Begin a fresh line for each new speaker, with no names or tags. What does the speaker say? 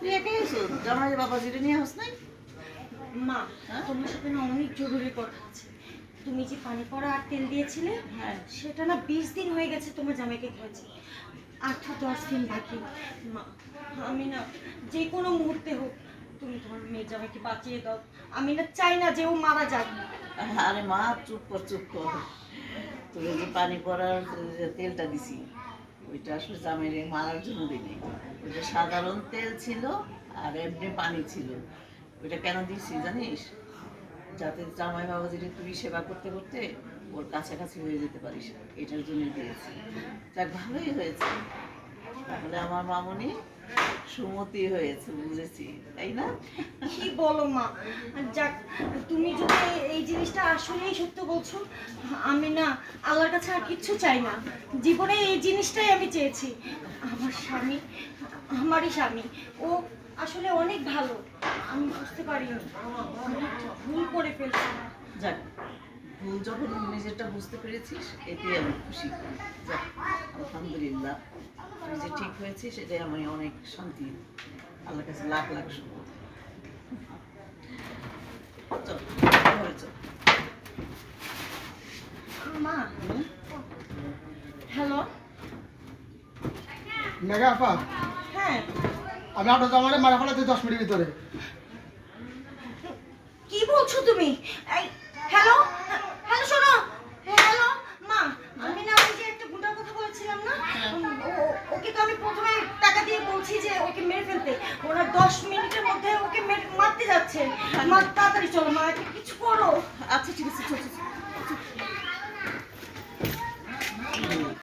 তুই একাই আছো? জামাই বাবাজিরে নিয়ে আস নাই?
মা, তোমার সাথে না অনেক জরুরি কথা আছে। তুমি যে পানি পড়া আর তেল দিয়েছিলে,
হ্যাঁ।
সেটা না 20 দিন হয়ে গেছে তোমার জামাইকে খাওয়াচ্ছি। আর তো 10 দিন বাকি। মা, আমি না যে কোনো মুহূর্তে হোক তুমি তোমার মেয়ের জামাইকে বাঁচিয়ে দাও। আমি না চাই না যে ও মারা যাক।
আরে মা, চুপ কর চুপ কর। তোকে যে পানি পড়ার যে তেলটা দিছি, ওইটা আসলে জামাইরে মারার জন্য দিই। ওইটা সাধারণ তেল ছিল আর এমনি পানি ছিল। ওইটা কেন দিয়েছি জানিস? যাতে জামাই বাবাজিরে তুই সেবা করতে করতে ওর কাছাকাছি হয়ে যেতে পারিস, এটার জন্য দিয়েছি। যাক, ভালোই হয়েছে। তাহলে আমার মামনি সুমতি হয়েছে, বুঝেছি, তাই না?
কি বলো মা? যাক, তুমি যদি এই জিনিসটা আসলেই সত্য বলছো, আমি না আল্লাহর কাছে আর কিচ্ছু চাই না। জীবনে এই জিনিসটাই আমি চেয়েছি। আমার স্বামী, আমারই স্বামী, ও আসলে অনেক ভালো। আমি বুঝতে পারিনি, আমি একটা ভুল করে ফেলছি।
যাক, ভুল যখন নিজেরটা বুঝতে পেরেছিস, এতেই আমি খুশি। যাক, আলহামদুলিল্লাহ, তুই যে ঠিক হয়েছিস এটাই আমি অনেক শান্তি। আল্লাহর কাছে লাখ লাখ শুকর। চল ঘরে চল।
মা, হ্যালো।
মেঘা আপা,
হ্যাঁ,
আমি আপনার জামাইরে মারা ফেলাতে 10 মিনিটের ভিতরে।
কি বলছো তুমি? এই, হ্যালো, হ্যালো, শোনো। হ্যালো মা, আমি না ওই যে একটা গুন্ডার কথা বলেছিলাম না, ওকে তো আমি প্রথমে টাকা দিয়ে বলছি যে ওকে মেরে ফেলতে। ওরা 10 মিনিটের মধ্যে ওকে মারতে যাচ্ছে। মা, তাড়াতাড়ি চলো মা, একটা কিছু করো।
আচ্ছা ঠিক আছে, চল চল, চল।